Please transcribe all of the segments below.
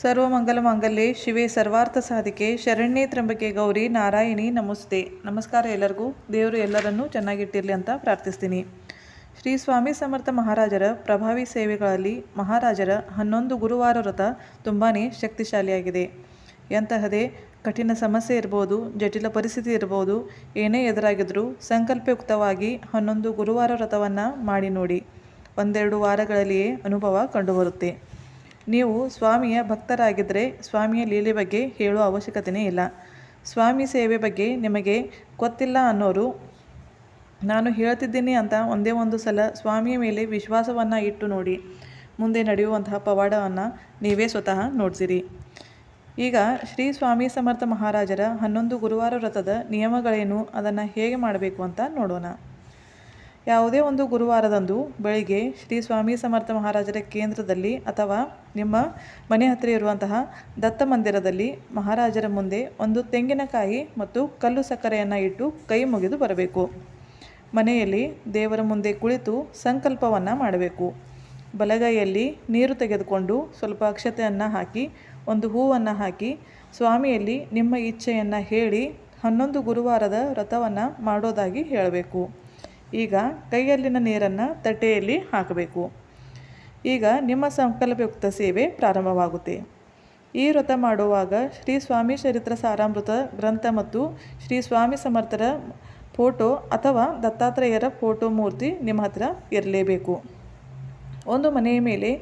ಸರ್ವಮಂಗಲಮಾಂಗಲ್ಯೆ ಶಿವೆ ಸರ್ವಾರ್ಥ ಸಾಧಿಕೆ ಶರಣ್ಯೇ ತ್ರ್ಯಂಬಕೆ ಗೌರಿ ನಾರಾಯಣಿ ನಮಸ್ತೆ. ನಮಸ್ಕಾರ ಎಲ್ಲರಿಗೂ. ದೇವರು ಎಲ್ಲರನ್ನೂ ಚೆನ್ನಾಗಿಟ್ಟಿರಲಿ ಅಂತ ಪ್ರಾರ್ಥಿಸ್ತೀನಿ. ಶ್ರೀ ಸ್ವಾಮಿ ಸಮರ್ಥ ಮಹಾರಾಜರ ಪ್ರಭಾವಿ ಸೇವೆಗಳಲ್ಲಿ ಮಹಾರಾಜರ 11 ಗುರುವಾರ ವ್ರತ ತುಂಬಾ ಶಕ್ತಿಶಾಲಿಯಾಗಿದೆ. ಎಂತಹದೇ ಕಠಿಣ ಸಮಸ್ಯೆ ಇರ್ಬೋದು, ಜಟಿಲ ಪರಿಸ್ಥಿತಿ ಇರ್ಬೋದು, ಏನೇ ಎದುರಾಗಿದ್ರೂ ಸಂಕಲ್ಪಯುಕ್ತವಾಗಿ 11 ಗುರುವಾರ ವ್ರತವನ್ನು ಮಾಡಿ ನೋಡಿ. ಒಂದೆರಡು ವಾರಗಳಲ್ಲಿಯೇ ಅನುಭವ ಕಂಡುಬರುತ್ತೆ. ನೀವು ಸ್ವಾಮಿಯ ಭಕ್ತರಾಗಿದ್ದರೆ ಸ್ವಾಮಿಯ ಲೀಲೆ ಬಗ್ಗೆ ಹೇಳುವ ಅವಶ್ಯಕತೆಯೇ ಇಲ್ಲ. ಸ್ವಾಮಿ ಸೇವೆ ಬಗ್ಗೆ ನಿಮಗೆ ಗೊತ್ತಿಲ್ಲ ಅನ್ನೋರು ನಾನು ಹೇಳ್ತಿದ್ದೀನಿ ಅಂತ ಒಂದೇ ಒಂದು ಸಲ ಸ್ವಾಮಿಯ ಮೇಲೆ ವಿಶ್ವಾಸವನ್ನು ಇಟ್ಟು ನೋಡಿ. ಮುಂದೆ ನಡೆಯುವಂತಹ ಪವಾಡವನ್ನು ನೀವೇ ಸ್ವತಃ ನೋಡ್ತೀರಿ. ಈಗ ಶ್ರೀ ಸ್ವಾಮಿ ಸಮರ್ಥ ಮಹಾರಾಜರ 11 ಗುರುವಾರ ವ್ರತದ ನಿಯಮಗಳೇನು, ಅದನ್ನು ಹೇಗೆ ಮಾಡಬೇಕು ಅಂತ ನೋಡೋಣ. ಯಾವುದೇ ಒಂದು ಗುರುವಾರದಂದು ಬೆಳಿಗ್ಗೆ ಶ್ರೀ ಸ್ವಾಮಿ ಸಮರ್ಥ ಮಹಾರಾಜರ ಕೇಂದ್ರದಲ್ಲಿ ಅಥವಾ ನಿಮ್ಮ ಮನೆ ಹತ್ತಿರ ಇರುವಂತಹ ದತ್ತ ಮಂದಿರದಲ್ಲಿ ಮಹಾರಾಜರ ಮುಂದೆ ಒಂದು ತೆಂಗಿನಕಾಯಿ ಮತ್ತು ಕಲ್ಲು ಸಕ್ಕರೆಯನ್ನು ಇಟ್ಟು ಕೈ ಮುಗಿದು ಬರಬೇಕು. ಮನೆಯಲ್ಲಿ ದೇವರ ಮುಂದೆ ಕುಳಿತು ಸಂಕಲ್ಪವನ್ನು ಮಾಡಬೇಕು. ಬಲಗೈಯಲ್ಲಿ ನೀರು ತೆಗೆದುಕೊಂಡು ಸ್ವಲ್ಪ ಅಕ್ಷತೆಯನ್ನು ಹಾಕಿ ಒಂದು ಹೂವನ್ನು ಹಾಕಿ ಸ್ವಾಮಿಯಲ್ಲಿ ನಿಮ್ಮ ಇಚ್ಛೆಯನ್ನು ಹೇಳಿ 11 ಗುರುವಾರದ ವ್ರತವನ್ನು ಮಾಡೋದಾಗಿ ಹೇಳಬೇಕು. ಈಗ ಕೈಯಲ್ಲಿನ ನೀರನ್ನು ತಟ್ಟೆಯಲ್ಲಿ ಹಾಕಬೇಕು. ಈಗ ನಿಮ್ಮ ಸಂಕಲ್ಪಯುಕ್ತ ಸೇವೆ ಪ್ರಾರಂಭವಾಗುತ್ತೆ. ಈ ವ್ರತ ಮಾಡುವಾಗ ಶ್ರೀ ಸ್ವಾಮಿ ಚರಿತ್ರ ಸಾರಾಮೃತ ಗ್ರಂಥ ಮತ್ತು ಶ್ರೀ ಸ್ವಾಮಿ ಸಮರ್ಥರ ಫೋಟೋ ಅಥವಾ ದತ್ತಾತ್ರೇಯರ ಫೋಟೋ ಮೂರ್ತಿ ನಿಮ್ಮ ಹತ್ರ ಇರಲೇಬೇಕು. ಒಂದು ಮನೆಯ ಮೇಲೆ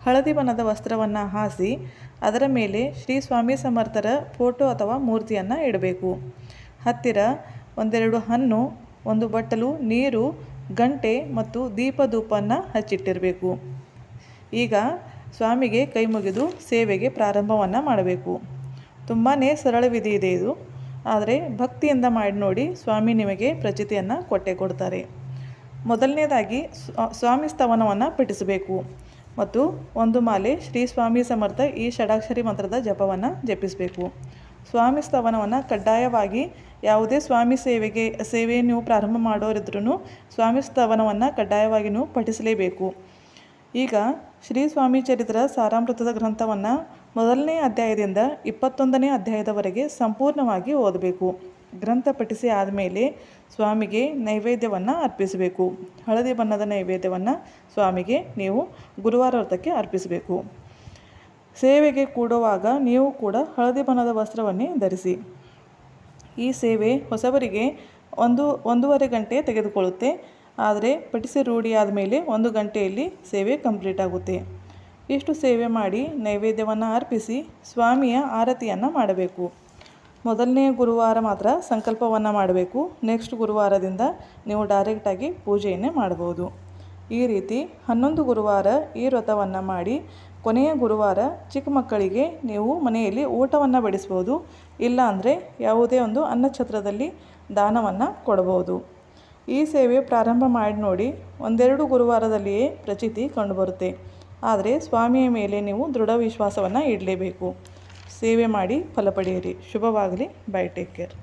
ಹಳದಿ ಬಣ್ಣದ ವಸ್ತ್ರವನ್ನು ಹಾಸಿ ಅದರ ಮೇಲೆ ಶ್ರೀ ಸ್ವಾಮಿ ಸಮರ್ಥರ ಫೋಟೋ ಅಥವಾ ಮೂರ್ತಿಯನ್ನು ಇಡಬೇಕು. ಹತ್ತಿರ ಒಂದೆರಡು ಹಣ್ಣು, ಒಂದು ಬಟ್ಟಲು ನೀರು, ಗಂಟೆ ಮತ್ತು ದೀಪಧೂಪನ್ನು ಹಚ್ಚಿಟ್ಟಿರಬೇಕು. ಈಗ ಸ್ವಾಮಿಗೆ ಕೈ ಮುಗಿದು ಸೇವೆಗೆ ಪ್ರಾರಂಭವನ್ನು ಮಾಡಬೇಕು. ತುಂಬಾ ಸರಳ ವಿಧಿ ಇದೆ ಇದು, ಆದರೆ ಭಕ್ತಿಯಿಂದ ಮಾಡಿ ನೋಡಿ, ಸ್ವಾಮಿ ನಿಮಗೆ ಪ್ರಚಿತಿಯನ್ನು ಕೊಟ್ಟೇ ಕೊಡ್ತಾರೆ. ಮೊದಲನೇದಾಗಿ ಸ್ವಾಮಿ ಸ್ತವನವನ್ನು ಪಠಿಸಬೇಕು ಮತ್ತು ಒಂದು ಮಾಲೆ ಶ್ರೀ ಸ್ವಾಮಿ ಸಮರ್ಥ ಈ ಷಡಾಕ್ಷರಿ ಮಂತ್ರದ ಜಪವನ್ನು ಜಪಿಸಬೇಕು. ಸ್ವಾಮಿ ಸ್ತವನವನ್ನು ಕಡ್ಡಾಯವಾಗಿ ಯಾವುದೇ ಸ್ವಾಮಿ ಸೇವೆ ನೀವು ಪ್ರಾರಂಭ ಮಾಡೋರಿದ್ರೂ ಸ್ವಾಮಿ ಸ್ತವನವನ್ನು ಕಡ್ಡಾಯವಾಗಿ ನೀವು ಪಠಿಸಲೇಬೇಕು. ಈಗ ಶ್ರೀ ಸ್ವಾಮಿ ಚರಿತ್ರ ಸಾರಾಮೃತದ ಗ್ರಂಥವನ್ನು 1ನೇ ಅಧ್ಯಾಯದಿಂದ 21ನೇ ಅಧ್ಯಾಯದವರೆಗೆ ಸಂಪೂರ್ಣವಾಗಿ ಓದಬೇಕು. ಗ್ರಂಥ ಪಠಿಸಿ ಆದಮೇಲೆ ಸ್ವಾಮಿಗೆ ನೈವೇದ್ಯವನ್ನು ಅರ್ಪಿಸಬೇಕು. ಹಳದಿ ಬಣ್ಣದ ನೈವೇದ್ಯವನ್ನು ಸ್ವಾಮಿಗೆ ನೀವು ಗುರುವಾರ ವ್ರತಕ್ಕೆ ಅರ್ಪಿಸಬೇಕು. ಸೇವೆಗೆ ಕೂಡುವಾಗ ನೀವು ಕೂಡ ಹಳದಿ ಬಣ್ಣದ ವಸ್ತ್ರವನ್ನೇ ಧರಿಸಿ. ಈ ಸೇವೆ ಹೊಸಬರಿಗೆ 1-1.5 ಗಂಟೆ ತೆಗೆದುಕೊಳ್ಳುತ್ತೆ. ಆದರೆ ಪಠಿಸಿ ರೂಢಿಯಾದ ಮೇಲೆ 1 ಗಂಟೆಯಲ್ಲಿ ಸೇವೆ ಕಂಪ್ಲೀಟ್ ಆಗುತ್ತೆ. ಇಷ್ಟು ಸೇವೆ ಮಾಡಿ ನೈವೇದ್ಯವನ್ನು ಅರ್ಪಿಸಿ ಸ್ವಾಮಿಯ ಆರತಿಯನ್ನು ಮಾಡಬೇಕು. ಮೊದಲನೇ ಗುರುವಾರ ಮಾತ್ರ ಸಂಕಲ್ಪವನ್ನು ಮಾಡಬೇಕು. ನೆಕ್ಸ್ಟ್ ಗುರುವಾರದಿಂದ ನೀವು ಡೈರೆಕ್ಟಾಗಿ ಪೂಜೆಯನ್ನೇ ಮಾಡ್ಬೋದು. ಈ ರೀತಿ 11 ಗುರುವಾರ ಈ ವ್ರತವನ್ನು ಮಾಡಿ ಕೊನೆಯ ಗುರುವಾರ ಚಿಕ್ಕ ಮಕ್ಕಳಿಗೆ ನೀವು ಮನೆಯಲ್ಲಿ ಊಟವನ್ನು ಬಡಿಸ್ಬೋದು. ಇಲ್ಲ ಅಂದರೆ ಯಾವುದೇ ಒಂದು ಅನ್ನಛತ್ರದಲ್ಲಿ ದಾನವನ್ನು ಕೊಡಬಹುದು. ಈ ಸೇವೆ ಪ್ರಾರಂಭ ಮಾಡಿ ನೋಡಿ. ಒಂದೆರಡು ಗುರುವಾರದಲ್ಲಿಯೇ ಪ್ರಚಿತಿ ಕಂಡುಬರುತ್ತೆ. ಆದರೆ ಸ್ವಾಮಿಯ ಮೇಲೆ ನೀವು ದೃಢ ವಿಶ್ವಾಸವನ್ನು ಇಡಲೇಬೇಕು. ಸೇವೆ ಮಾಡಿ ಫಲ ಪಡೆಯಿರಿ. ಶುಭವಾಗಲಿ. ಬೈ. Take care.